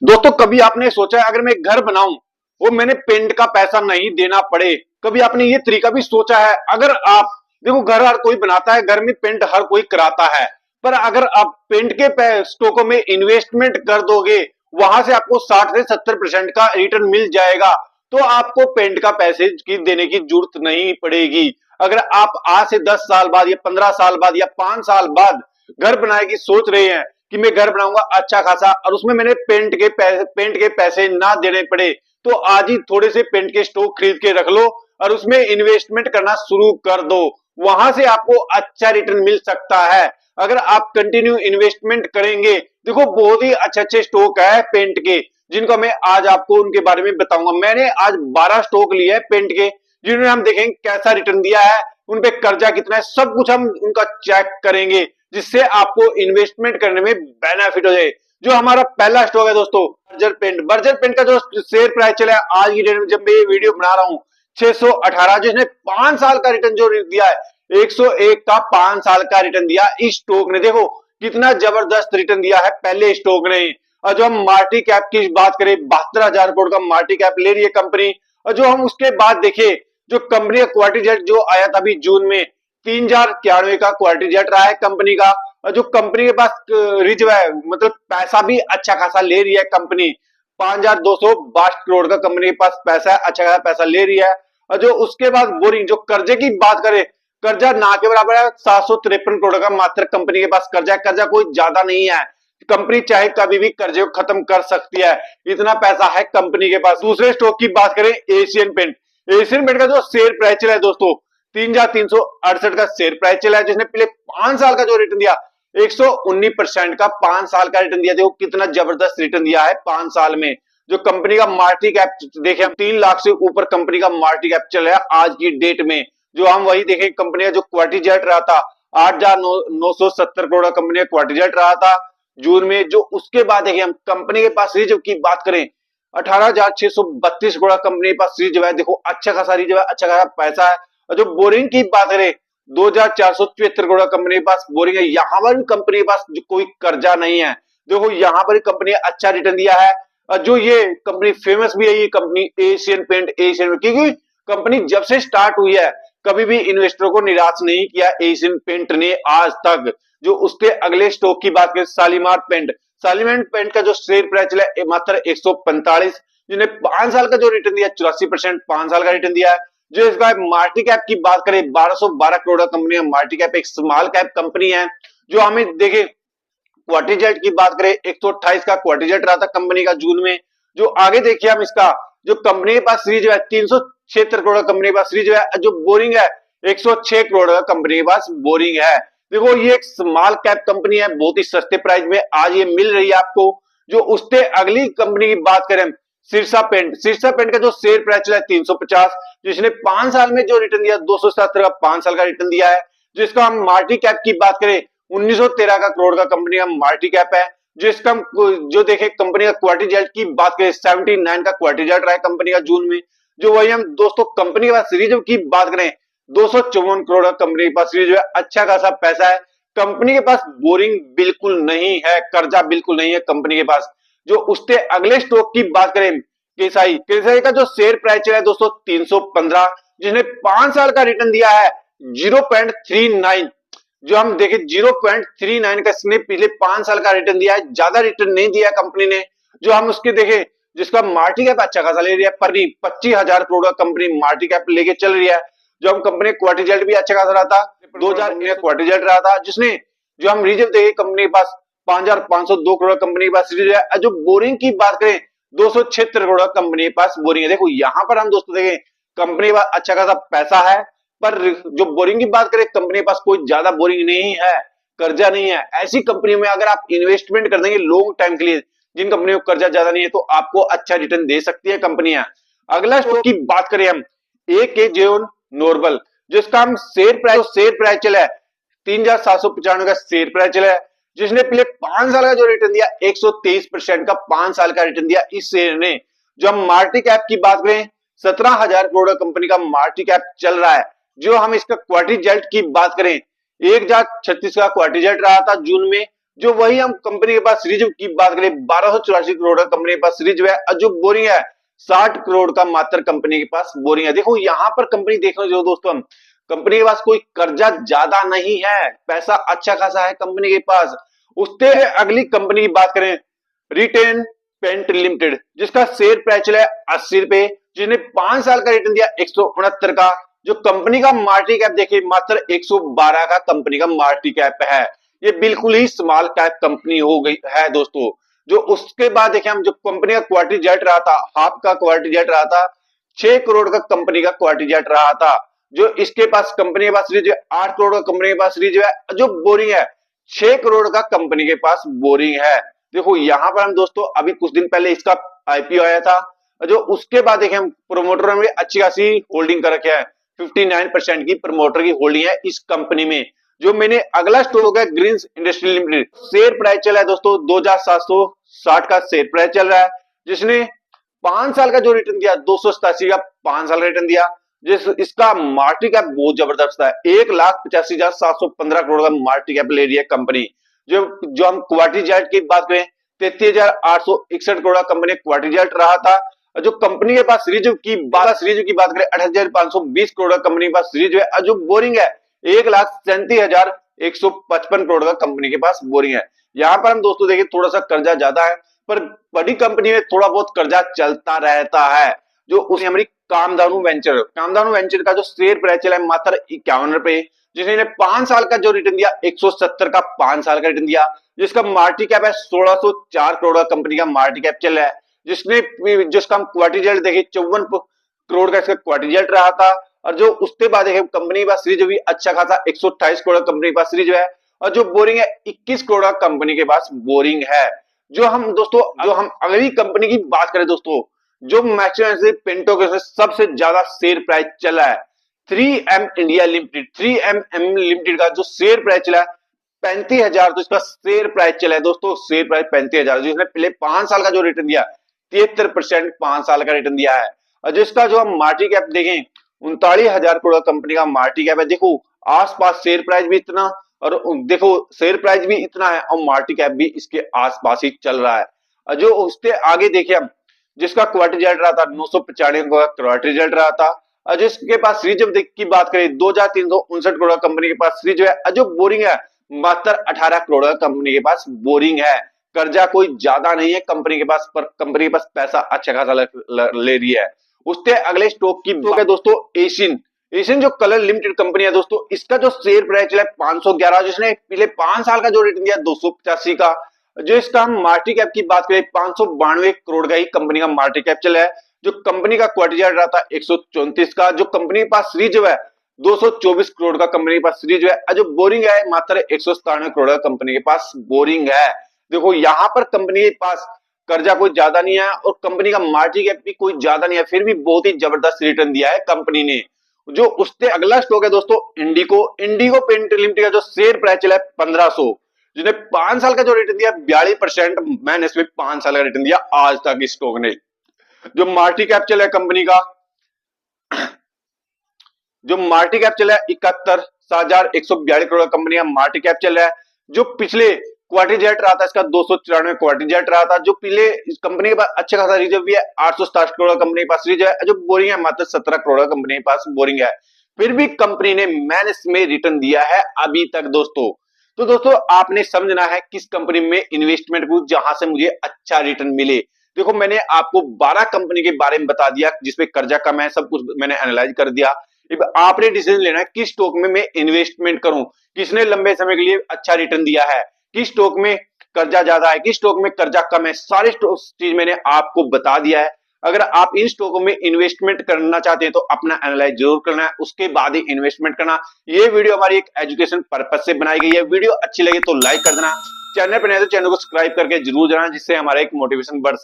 दोस्तों कभी आपने सोचा है अगर मैं एक घर बनाऊं वो मैंने पेंट का पैसा नहीं देना पड़े? कभी आपने ये तरीका भी सोचा है? अगर आप देखो घर हर कोई बनाता है, घर में पेंट हर कोई कराता है, पर अगर आप पेंट के स्टोकों में इन्वेस्टमेंट कर दोगे वहां से आपको 60 से 70% का रिटर्न मिल जाएगा, तो आपको पेंट का पैसे की देने की जरूरत नहीं पड़ेगी। अगर आप आज से 10 साल बाद या 15 साल बाद या 5 साल बाद घर बनाने की सोच रहे हैं कि मैं घर बनाऊंगा अच्छा खासा और उसमें मैंने पेंट के पैसे ना देने पड़े, तो आज ही थोड़े से पेंट के स्टॉक खरीद के रख लो और उसमें इन्वेस्टमेंट करना शुरू कर दो। वहां से आपको अच्छा रिटर्न मिल सकता है अगर आप कंटिन्यू इन्वेस्टमेंट करेंगे। देखो बहुत ही अच्छे अच्छे स्टॉक है पेंट के जिनको मैं आज आपको उनके बारे में बताऊंगा। मैंने आज 12 स्टॉक लिए हैं पेंट के जिन्होंने हम देखेंगे कैसा रिटर्न दिया है, उन पे कर्जा कितना है, सब कुछ हम उनका चेक करेंगे जिससे आपको इन्वेस्टमेंट करने में बेनिफिट हो जाए। जो हमारा पहला स्टॉक है दोस्तों बर्जर पेंट का जो शेयर प्राइस चला है आज की डेट में जब मैं ये वीडियो बना रहा हूँ 618, जिसने 5 साल का रिटर्न जो दिया है 101 का 5 साल का रिटर्न दिया इस स्टॉक ने। देखो कितना जबरदस्त रिटर्न दिया है पहले स्टॉक ने। और जो हम मार्केट कैप की बात करें 72,000 करोड़ का मार्केट कैप ले रही है कंपनी। और जो हम उसके बाद देखें जो कंपनी का क्वार्टर रिजल्ट जो आया था अभी जून में 3,091 का क्वार्टर रिजल्ट रहा है कंपनी का। और जो कंपनी के पास रिजर्व है मतलब पैसा भी अच्छा खासा ले रही है कंपनी, 5,262 करोड़ का कंपनी के पास पैसा है, अच्छा खासा पैसा ले रही है। और जो उसके बाद बोरिंग जो कर्जे की बात करें, कर्जा ना के बराबर है 753 करोड़ का मात्र कंपनी के पास कर्जा है। कर्जा कोई ज्यादा नहीं है, कंपनी चाहे कभी भी कर्जे को खत्म कर सकती है, इतना पैसा है कंपनी के पास। दूसरे स्टॉक की बात करें एशियन पेंट। एशियन पेंट का जो शेयर प्राइस चला है दोस्तों 3,368 का शेयर प्राइस चला है, जिसने पिछले 5 साल का जो रिटर्न दिया 119% का 5 साल का रिटर्न दिया। देखो कितना जबरदस्त रिटर्न दिया है 5 साल में। जो कंपनी का मार्केट कैप देखें हम 3 लाख से ऊपर कंपनी का मार्केट कैप चल रहा है आज की डेट में। जो हम वही देखें कंपनी का जो क्वार्टर रिजल्ट रहा था 8,970 करोड़ का कंपनी का क्वार्टर रिजल्ट रहा था जून में। जो उसके बाद देखिए हम कंपनी के पास रिजर्व की बात करें 18,632 करोड़ कंपनी के पास रिजर्व है। देखो अच्छा खासा रिजर्व है, अच्छा खासा पैसा है। और जो बोरिंग की बात करें 2,474 करोड़ कंपनी के पास बोरिंग है। यहाँ पर भी कंपनी के पास कोई कर्जा नहीं है। देखो यहाँ पर कंपनी अच्छा रिटर्न दिया है। और जो ये कंपनी फेमस भी है ये कंपनी एशियन पेंट क्योंकि कंपनी जब से स्टार्ट हुई है कभी भी इन्वेस्टरों को निराश नहीं किया एशियन पेंट ने आज तक। जो उसके अगले स्टॉक की बात करें शालीमार पेंट का जो शेयर प्राइस चला मात्र 145, जिन्हें 5 साल का जो रिटर्न दिया 84% 5 साल का रिटर्न दिया है। जो इसका मार्केट कैप की बात करें 1212 करोड़ का कंपनी है मार्केट कैप, एक स्मॉल कैप कंपनी है। जो हमें देखे क्वार्टर रिजल्ट की बात करें 128 का क्वार्टर रिजल्ट रहा था कंपनी का जून में। जो आगे देखिए हम इसका जो कंपनी के पास सीरीज है 376 करोड़ का कंपनी के पास सीरीज है। जो बोरिंग है 106 करोड़ का कंपनी के पास बोरिंग है। देखो ये एक स्मॉल कैप कंपनी है, बहुत ही सस्ते प्राइस में आज ये मिल रही है आपको। जो उससे अगली कंपनी की बात करें सिरसा पेंट का जो शेयर प्राइस चला है 350, जिसने 5 साल में जो रिटर्न दिया 277 का 5 साल का रिटर्न दिया है। जिसका हम मार्केट कैप की बात करें 1913 का करोड़ का कंपनी का मार्केट कैप है। जिसका जो देखे कंपनी का क्वार्टर रिजल्ट की बात करें 79 का क्वार्टर रिजल्ट रहा है कंपनी का जून में। जो वही हम दोस्तों कंपनी के पास रिजर्व की बात करें 254 करोड़ का कंपनी के पास रिजर्व है, अच्छा खासा पैसा है। कंपनी के पास बोरिंग बिल्कुल नहीं है, कर्जा बिल्कुल नहीं है कंपनी के पास। जो उसके अगले स्टॉक की बात करें केसाई का जो शेयर प्राइस चला है दोस्तों 315, जिसने 5 साल का रिटर्न दिया है 0.39। जो हम देखें 0.39 का इसने पिछले 5 साल का रिटर्न दिया है, ज्यादा रिटर्न नहीं दिया कंपनी ने। जो हम उसके देखें जिसका मार्केट कैप अच्छा खासा ले रही है पर 25,000 करोड़ का कंपनी मार्केट कैप लेके चल रही है। जो हम कंपनी क्वार्टर रिजल्ट भी अच्छा खासा रहा था 2000 क्वार्टर रिजल्ट रहा था, जिसने जो हम रिजर्व देखे कंपनी के पास 5,502 करोड़ कंपनी के पास रिजर्व है। जो बोरिंग की बात करें 276 करोड़ कंपनी के पास बोरिंग है। देखो यहाँ पर हम दोस्तों देखें कंपनी के पास अच्छा खासा पैसा है, पर जो बोरिंग की बात करें कंपनी के पास कोई ज्यादा बोरिंग नहीं है, कर्जा नहीं है। ऐसी कंपनी में अगर आप इन्वेस्टमेंट कर देंगे लॉन्ग टाइम के लिए, जिन कंपनियों को कर्जा ज्यादा नहीं है, तो आपको अच्छा रिटर्न दे सकती है कंपनियां। अगला स्टॉक की बात करें हम AK जेओन नॉर्मल, जिसका हम शेयर प्राइस चला है 3,795 का शेयर प्राइस चला है, जिसने पिछले 5 साल का जो रिटर्न दिया 123% का 5 साल का रिटर्न दिया इस शेयर ने। जो हम मार्केट कैप की बात करें 17,000 करोड़ कंपनी का मार्केट कैप चल रहा है। जो हम इसका क्वार्टर रिजल्ट की बात करें 1,036 का क्वार्टर रिजल्ट रहा था जून में। जो वही हम कंपनी के पास रिजर्व की बात करें 1284 करोड़ का कंपनी के पास रिजर्व है, और जो बोरिंग है 60 करोड़ का मात्र कंपनी के पास बोरिंग है। देखो यहाँ पर कंपनी देखो जो दोस्तों, हम कंपनी के पास कोई कर्जा ज्यादा नहीं है, पैसा अच्छा खासा है कंपनी के पास। उससे अगली कंपनी की बात करें रिटेन पेंट लिमिटेड, जिसका शेयर प्राइस चला है 80 रुपए, जिसने 5 साल का रिटर्न दिया 169 का। जो कंपनी का मार्केट कैप देखिए मात्र 112 का कंपनी का मार्केट कैप है। ये बिल्कुल ही स्मॉल कैप कंपनी हो गई है दोस्तों। जो उसके बाद देखें हम, जो कंपनी का क्वार्टर रिजल्ट रहा था, हाफ का क्वार्टर रिजल्ट रहा था 6 करोड़ का कंपनी का क्वार्टर रिजल्ट रहा था। जो इसके पास कंपनी के पास रिजर्व 8 करोड़ का कंपनी के पास रिजर्व है, जो बोरिंग है 6 करोड़ का कंपनी के पास बोरिंग है। देखो यहाँ पर हम दोस्तों अभी कुछ दिन पहले इसका आईपीओ आया था, जो उसके बाद देखें हम प्रमोटर में अच्छी खासी होल्डिंग कर रखे हैं, 59% की प्रमोटर की होल्डिंग है इस कंपनी में। जो मैंने अगला स्टॉक है greens industry limited, share price चला है दोस्तों 2760 का शेयर प्राइस चल रहा है, जिसने 5 साल का जो रिटर्न दिया 287 का 5 साल का रिटर्न दिया। जिस इसका मार्केट कैप बहुत जबरदस्त है, 1,85,715 करोड़ का मार्केट कैप ले रही है कंपनी। जो हम क्वार्टर रिजल्ट की बात करें 33,861 करोड़ का कंपनी क्वार्टर रिजल्ट रहा था। जो कंपनी के पास रिजर्व की बात करें 8,520 करोड़ का कंपनी के पास रिजर्व है, जो बोरिंग है 1,37,155 करोड़ का कंपनी के पास बोरिंग है। यहाँ पर हम दोस्तों देखिए थोड़ा सा कर्जा ज्यादा है, पर बड़ी कंपनी में थोड़ा बहुत कर्जा चलता रहता है। जो उस हमारी कामधानु वेंचर का जो शेयर प्राइस चला है मात्र 51 रुपए, जिसने 5 साल का जो रिटर्न दिया 170 का 5 साल का रिटर्न दिया। जिसका मार्केट कैप है 1604 करोड़ का कंपनी का मार्केट कैप चल रहा है, जिसका हम क्वार्टर रिजल्ट देखिए 54 करोड़ का इसका क्वार्टर रिजल्ट रहा था। और जो उसके बाद कंपनी के पास रिजर्व भी अच्छा खासा 128 करोड़ कंपनी के पास रिजर्व है, और जो बोरिंग है 21 करोड़ का कंपनी के पास बोरिंग है। जो हम अगली कंपनी की बात करें दोस्तों, जो मैक्सिमम पेंटो के सबसे ज्यादा शेयर प्राइस चला है 3M India limited. 3M limited का जो शेयर प्राइस चला है 35,000, तो इसका शेयर प्राइस चला है दोस्तों, शेयर प्राइस 35,000, जिसने पहले 5 साल का जो रिटर्न दिया 73% 5 साल का रिटर्न दिया है। और जिसका जो हम मार्केट कैप देखें 39,000 करोड़ कंपनी का मार्केट कैप है। देखो आसपास शेयर प्राइस भी इतना, और देखो शेयर प्राइस भी इतना है, और मार्केट कैप भी इसके आसपास ही चल रहा है। और जो उसके आगे देखे हम, जिसका क्वार्टर रिजल्ट रहा था 995 का क्वार्टर रिजल्ट रहा था, और जिसके पास रिजर्व की बात करें 2,359 करोड़ कंपनी के पास रिजर्व है, जो बोरिंग है मात्र 18 करोड़ का कंपनी के पास बोरिंग है। कर्जा कोई ज्यादा नहीं है कंपनी के पास, पर कंपनी के पास पैसा अच्छा खासा ले रही है। उसके अगले स्टॉक की है दोस्तों एशियन जो कलर लिमिटेड कंपनी है दोस्तों, इसका जो शेयर प्राइस चला है 511, जिसने पिछले 5 साल का जो रिटर्न दिया 285 का। जो इसका हम मार्केट कैप की बात करें 592 करोड़ का ही कंपनी का मार्केट कैप चला है। जो कंपनी का क्वार्टर रिजल्ट रहा था 134 का। जो कंपनी के पास रिजर्व है 224 करोड़ का कंपनी के पास रिजर्व है, जो बोरिंग है मात्र 197 करोड़ का कंपनी के पास बोरिंग है। देखो यहाँ पर कंपनी के पास कर्जा कोई ज्यादा नहीं है, और कंपनी का मार्केट कैप भी कोई ज्यादा नहीं है, फिर भी बहुत ही जबरदस्त रिटर्न दिया है कंपनी ने। जो उससे अगला स्टॉक है दोस्तों इंडिगो पेंट लिमिटेड का जो शेयर प्राइस चला है 1500, जिसने 5 साल का जो रिटर्न दिया 42%, मैंने इसमें 5 साल का रिटर्न दिया आज तक इस स्टॉक ने। जो मार्केट कैप चला है कंपनी का, जो मार्केट कैप चला है 71,142 करोड़ कंपनी का मार्केट कैप चल रहा है। जो पिछले क्वार्टर रिजल्ट रहा था इसका 294 क्वार्टर रिजल्ट रहा था। जो पहले कंपनी के पास अच्छा खासा रिजर्व भी है 867 करोड़ कंपनी के पास रिजर्व है, जो बोरिंग है मात्र 17 करोड़ कंपनी के पास बोरिंग है। फिर भी कंपनी ने मैनेज में रिटर्न दिया है अभी तक दोस्तों। तो दोस्तों आपने समझना है किस कंपनी में इन्वेस्टमेंट करूं जहां से मुझे अच्छा रिटर्न मिले। देखो मैंने आपको 12 कंपनी के बारे में बता दिया जिसपे कर्जा कम है, सब कुछ मैंने एनालाइज कर दिया। अब आपने डिसीजन लेना है किस स्टॉक में मैं इन्वेस्टमेंट करूं, किसने लंबे समय के लिए अच्छा रिटर्न दिया है, किस स्टॉक में कर्जा ज्यादा है, किस स्टॉक में कर्जा कम है, सारे चीज मैंने आपको बता दिया है। अगर आप इन स्टॉकों में इन्वेस्टमेंट करना चाहते हैं तो अपना एनालाइज जरूर करना है, उसके बाद ही इन्वेस्टमेंट करना। ये वीडियो हमारी एक एजुकेशन पर्पज से बनाई गई है। वीडियो अच्छी लगे तो लाइक कर देना, चैनल पर नहीं तो चैनल को सब्सक्राइब करके जरूर जाना, जिससे हमारा एक मोटिवेशन बढ़ सके।